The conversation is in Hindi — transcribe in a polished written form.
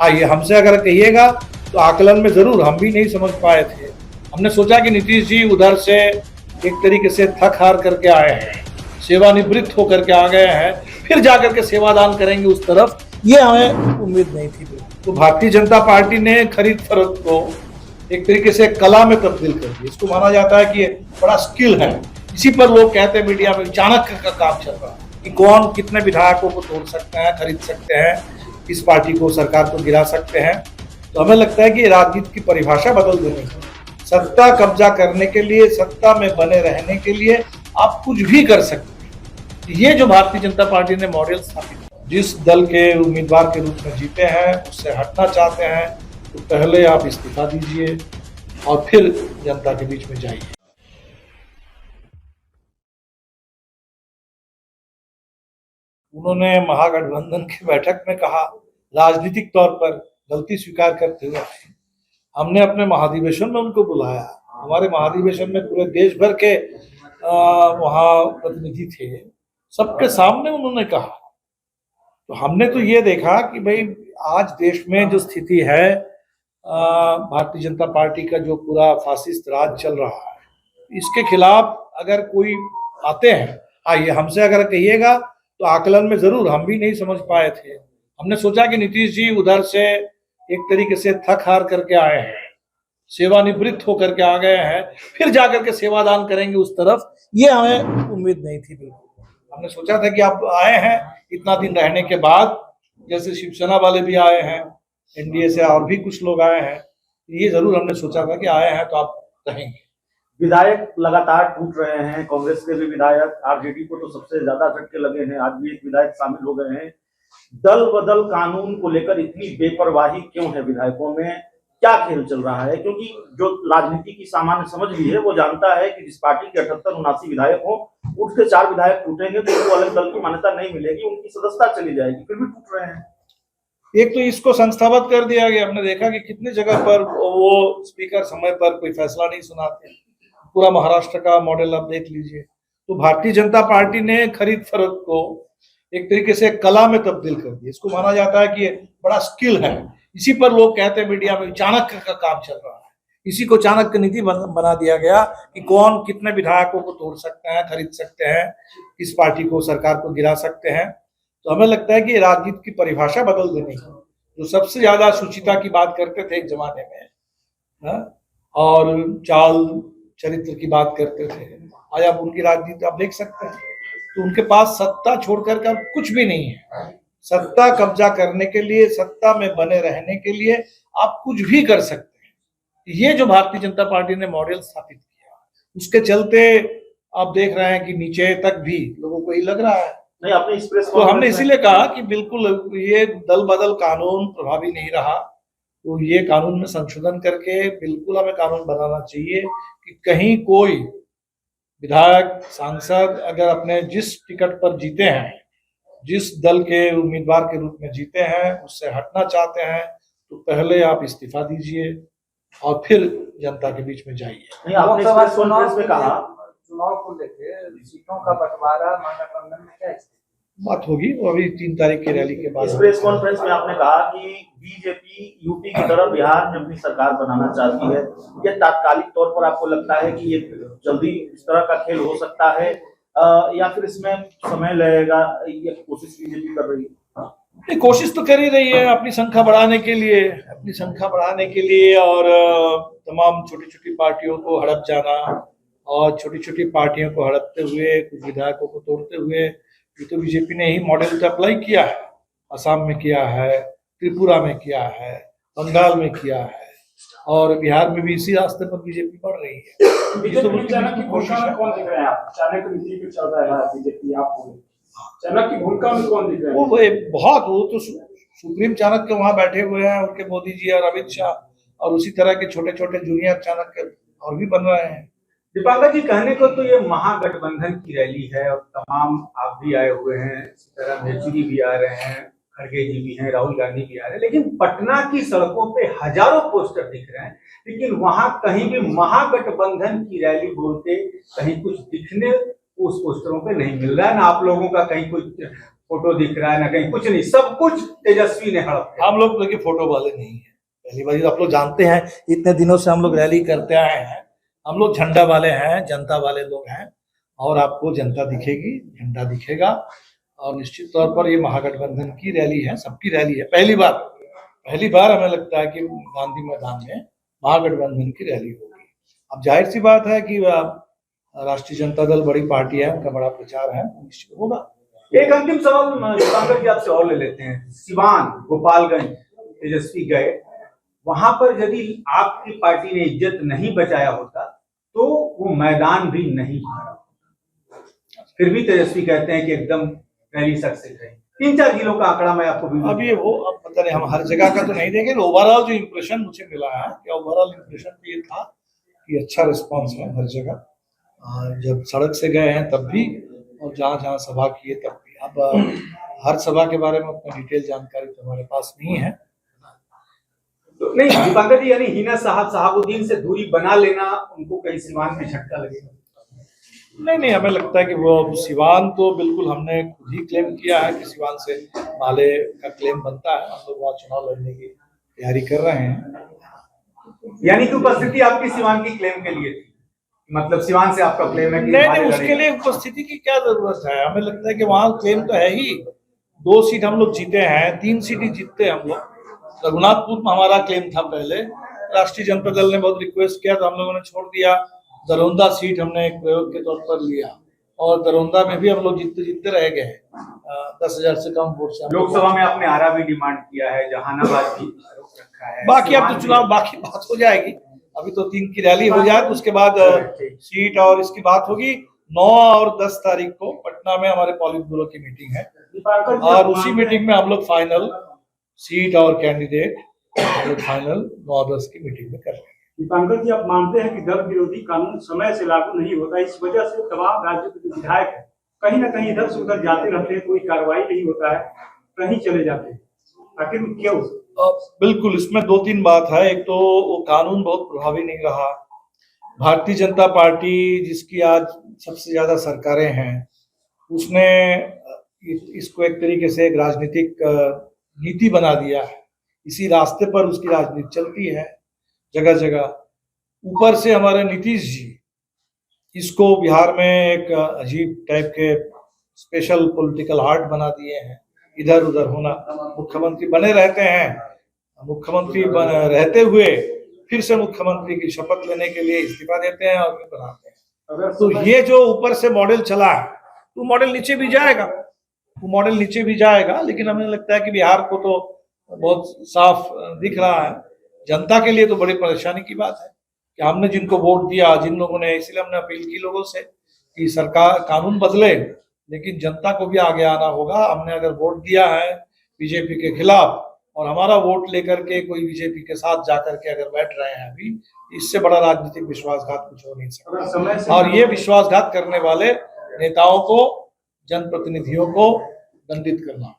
हाँ, ये हमसे अगर कहिएगा तो आकलन में जरूर हम भी नहीं समझ पाए थे। हमने सोचा कि नीतीश जी उधर से एक तरीके से थक हार करके आए हैं, सेवानिवृत्त होकर के आ गए हैं, फिर जाकर के सेवादान करेंगे उस तरफ, ये हमें उम्मीद नहीं थी। तो भारतीय जनता पार्टी ने खरीद फरोख्त को एक तरीके से कला में तब्दील कर दिया। इसको माना जाता है कि बड़ा स्किल है। इसी पर लोग कहते हैं मीडिया में चाणक्य का काम चल रहा है कि कौन कितने विधायकों को तोड़ सकते हैं, खरीद सकते हैं, किस पार्टी को, सरकार को गिरा सकते हैं। तो हमें लगता है कि राजनीति की परिभाषा बदल देनी है। सत्ता कब्जा करने के लिए, सत्ता में बने रहने के लिए आप कुछ भी कर सकते हैं। ये जो भारतीय जनता पार्टी ने मॉडल स्थापित, जिस दल के उम्मीदवार के रूप में जीते हैं उससे हटना चाहते हैं, तो पहले आप इस्तीफा दीजिए और फिर जनता के बीच में जाइए। उन्होंने महागठबंधन की बैठक में कहा, राजनीतिक तौर पर गलती स्वीकार करते हुए हमने अपने महाधिवेशन में उनको बुलाया। हमारे महाधिवेशन में पूरे देश भर के वहाँ प्रतिनिधि थे, सबके सामने उन्होंने कहा। तो हमने तो ये देखा कि भाई आज देश में जो स्थिति है, भारतीय जनता पार्टी का जो पूरा फासिस्ट राज चल रहा है, इसके खिलाफ अगर कोई आते हैं, हाँ, ये हमसे अगर कहिएगा तो आकलन में जरूर हम भी नहीं समझ पाए थे। हमने सोचा कि नीतीश जी उधर से एक तरीके से थक हार करके आए हैं, सेवानिवृत्त होकर के आ गए हैं, फिर जाकर के सेवादान करेंगे उस तरफ, ये हमें उम्मीद नहीं थी। बिल्कुल हमने सोचा था कि आप आए हैं इतना दिन रहने के बाद, जैसे शिवसेना वाले भी आए हैं, एनडीए से और भी कुछ लोग आए हैं, ये जरूर हमने सोचा था कि आए हैं तो आप कहेंगे। विधायक लगातार टूट रहे हैं, कांग्रेस के भी विधायक, आरजेडी को तो सबसे ज्यादा झटके लगे हैं, आज भी एक विधायक शामिल हो गए हैं। दल बदल कानून को लेकर इतनी बेपरवाही क्यों है विधायकों में, क्या खेल चल रहा है? क्योंकि जो राजनीति की सामान्य समझ भी है वो जानता है कि जिस पार्टी के 78-79 विधायक हो, उसके 4 विधायक टूटेंगे तो उनको अलग दल की मान्यता नहीं मिलेगी, उनकी सदस्यता चली जाएगी, फिर भी टूट रहे हैं। एक तो इसको संस्थागत कर दिया गया। हमने देखा कि कितनी जगह पर वो स्पीकर समय पर कोई फैसला नहीं सुनाते। पूरा महाराष्ट्र का मॉडल आप देख लीजिए। तो भारतीय जनता पार्टी ने खरीद फरोख्त को एक तरीके से कला में तब्दील कर दिया। इसको माना जाता है कि बड़ा स्किल है। इसी पर लोग कहते हैं मीडिया में चाणक्य का काम चल रहा है। इसी को चाणक्य नीति बना दिया गया कि कौन कितने विधायकों को तोड़ सकते हैं, खरीद सकते हैं, किस पार्टी को, सरकार को गिरा सकते हैं। तो हमें लगता है कि राजनीति की परिभाषा बदल देनी है। जो सबसे ज्यादा शुचिता की बात करते थे एक जमाने में, और चाल चरित्र की बात करते थे, आज आप उनकी राजनीति आप देख सकते हैं। तो उनके पास सत्ता छोड़कर का कुछ भी नहीं है। सत्ता कब्जा करने के लिए, सत्ता में बने रहने के लिए आप कुछ भी कर सकते हैं। ये जो भारतीय जनता पार्टी ने मॉडल स्थापित किया, उसके चलते आप देख रहे हैं कि नीचे तक भी लोगों को ये लग रहा है। नहीं, आपने इस प्रेस तो हमने इसीलिए कहा कि बिल्कुल ये दल बदल कानून प्रभावी नहीं रहा, तो ये कानून में संशोधन करके बिल्कुल हमें कानून बनाना चाहिए कि कहीं कोई विधायक, सांसद अगर अपने जिस टिकट पर जीते हैं, जिस दल के उम्मीदवार के रूप में जीते हैं, उससे हटना चाहते हैं, तो पहले आप इस्तीफा दीजिए और फिर जनता के बीच में जाइए। नहीं, आपने इस प्रेस कॉन्फ्रेंस में कहा चुनाव को लेकर सीटों का बंटवारा महागठबंधन में क्या बात होगी, वो अभी 3 तारीख की रैली के बाद। इस प्रेस कॉन्फ्रेंस में आपने कहा कि बीजेपी यूपी की तरह बिहार में अपनी सरकार बनाना चाहती है। यह तात्कालिक तौर पर आपको लगता है कि ये जल्दी इस तरह का खेल हो सकता है, या फिर इसमें समय लगेगा? ये कोशिश बीजेपी कर रही है? कोशिश तो कर ही रही है अपनी संख्या बढ़ाने के लिए, और तमाम छोटी छोटी पार्टियों को हड़प जाना, और छोटी छोटी पार्टियों को हड़पते हुए, कुछ विधायकों को तोड़ते हुए। ये तो बीजेपी ने ही मॉडल तो अप्लाई किया है। असम में किया है, त्रिपुरा में किया है, बंगाल में किया है, और बिहार में भी इसी रास्ते पर बीजेपी बढ़ रही है। बीजेपी चाणक्य की भूमिका में कौन दिख रहे हैं आप? चाणक्य नीति पे चल रहा है बीजेपी, आपको चाणक्य की भूमिका में कौन दिख रहे हैं? वो तो सुप्रीम चाणक्य वहां बैठे हुए हैं, उनके मोदी जी और अमित शाह, और उसी तरह के छोटे छोटे जूनियर चाणक्य और भी बन रहे हैं। दीपांकर जी, कहने को तो ये महागठबंधन की रैली है और तमाम आप भी आए हुए हैं, इसी तरह येचुरी भी आ रहे हैं, खड़गे जी भी हैं, राहुल गांधी भी आ रहे हैं, लेकिन पटना की सड़कों पे हजारों पोस्टर दिख रहे हैं, लेकिन वहां कहीं भी महागठबंधन की रैली बोलते कहीं कुछ दिखने उस पोस्टरों पे नहीं मिल रहा है। ना आप लोगों का कहीं कोई फोटो दिख रहा है, ना कहीं कुछ नहीं, सब कुछ तेजस्वी ने हड़प लिया। हम लोग देखिए फोटो वाले नहीं है, पहली बार आप लोग जानते हैं, इतने दिनों से हम लोग रैली करते आए हैं, हम लोग झंडा वाले हैं, जनता वाले लोग हैं, और आपको जनता दिखेगी, झंडा दिखेगा, और निश्चित तौर पर ये महागठबंधन की रैली है, सबकी रैली है। पहली बार हमें लगता है कि गांधी मैदान में महागठबंधन की रैली होगी। अब जाहिर सी बात है कि राष्ट्रीय जनता दल बड़ी पार्टी है, उनका बड़ा प्रचार है, निश्चित होगा। एक अंतिम सवाल शुभांकर जी आपसे और ले लेते हैं। सिवान, गोपालगंज तेजस्वी गए, वहां पर यदि आपकी पार्टी ने इज्जत नहीं बचाया होता तो वो मैदान भी नहीं हारा होता। फिर भी तेजस्वी कहते हैं कि एकदम रैली सक्सेस रही। 3-4 जिलों का आंकड़ा मैं आपको भी अब ये वो, अब पता नहीं, हम हर जगह का तो नहीं देंगे, ओवरऑल जो इम्प्रेशन मुझे मिला है, कि ओवरऑल इम्प्रेशन ये था कि अच्छा रिस्पांस है हर जगह। जब सड़क से गए हैं तब भी, और जहाँ जहाँ सभा की है तब भी। अब हर सभा के बारे में अपनी डिटेल जानकारी तो हमारे पास नहीं है। तो नहीं दीपांकर जी, यानी हिना साहबुद्दीन से दूरी बना लेना उनको कहीं सिवान में झटका लगेगा? नहीं, हमें लगता है कि वो सिवान तो बिल्कुल हमने खुद ही क्लेम किया है कि सिवान से माले का क्लेम बनता है, हम लोग वहाँ चुनाव लड़ने की तैयारी कर रहे हैं। यानी कि उपस्थिति आपकी सिवान की क्लेम के लिए थी, मतलब सिवान से आपका क्लेम है कि नहीं, उसके लिए उपस्थिति की क्या जरूरत है? हमें लगता है कि वहाँ क्लेम तो है ही, 2 सीट हम लोग जीते हैं, 3 सीट ही जीतते हम लोग। रघुनाथपुर में हमारा क्लेम था पहले, राष्ट्रीय जनता दल ने बहुत रिक्वेस्ट किया तो हम लोगों ने छोड़ दिया। दरौंदा सीट हमने एक प्रयोग के तौर पर लिया, और दरौंदा में भी हम लोग जीतते रह गए 10,000 से कम वोट से। लोकसभा में आपने आरा भी डिमांड किया है, जहानाबाद भी रोक रखा है। बाकी अब तो चुनाव बाकी बात हो जाएगी, अभी तो 3 की रैली हो जाए तो उसके बाद सीट और इसकी बात होगी। 9 और 10 तारीख को पटना में हमारे पॉलिट ब्यूरो की मीटिंग है, और उसी मीटिंग में हम लोग फाइनल सीट और कैंडिडेट फाइनल 9-10 की मीटिंग में कर रहे हैं। दीपांकर जी, आप मानते हैं कि दल विरोधी कानून समय से लागू नहीं होता, इस वजह से तमाम राज्यों के जो विधायक है कहीं ना कहीं इधर से उधर जाते रहते हैं, कोई कार्रवाई नहीं होता है, कहीं चले जाते हैं, आखिर क्यों? बिल्कुल, इसमें 2-3 बात है। एक तो वो कानून बहुत प्रभावी नहीं रहा। भारतीय जनता पार्टी जिसकी आज सबसे ज्यादा सरकारें हैं, उसने इसको एक तरीके से एक राजनीतिक नीति बना दिया है। इसी रास्ते पर उसकी राजनीति चलती है जगह जगह। ऊपर से हमारे नीतीश जी इसको बिहार में एक अजीब टाइप के स्पेशल पॉलिटिकल आर्ट बना दिए हैं, इधर उधर होना। मुख्यमंत्री बने रहते हैं, मुख्यमंत्री रहते हुए फिर से मुख्यमंत्री की शपथ लेने के लिए इस्तीफा देते हैं और फिर बनाते हैं। तो ये जो ऊपर से मॉडल चला है, तो मॉडल नीचे भी जाएगा, लेकिन हमें लगता है कि बिहार को तो बहुत साफ दिख रहा है। जनता के लिए तो बड़ी परेशानी की बात है कि हमने जिनको वोट दिया, जिन लोगों ने, इसलिए हमने अपील की लोगों से कि सरकार कानून बदले, लेकिन जनता को भी आगे आना होगा। हमने अगर वोट दिया है बीजेपी के खिलाफ, और हमारा वोट लेकर के कोई बीजेपी के साथ जाकर के अगर बैठ रहे हैं अभी, इससे बड़ा राजनीतिक विश्वासघात कुछ हो नहीं सकता। और ये विश्वासघात करने वाले नेताओं को, जनप्रतिनिधियों को दंडित करना।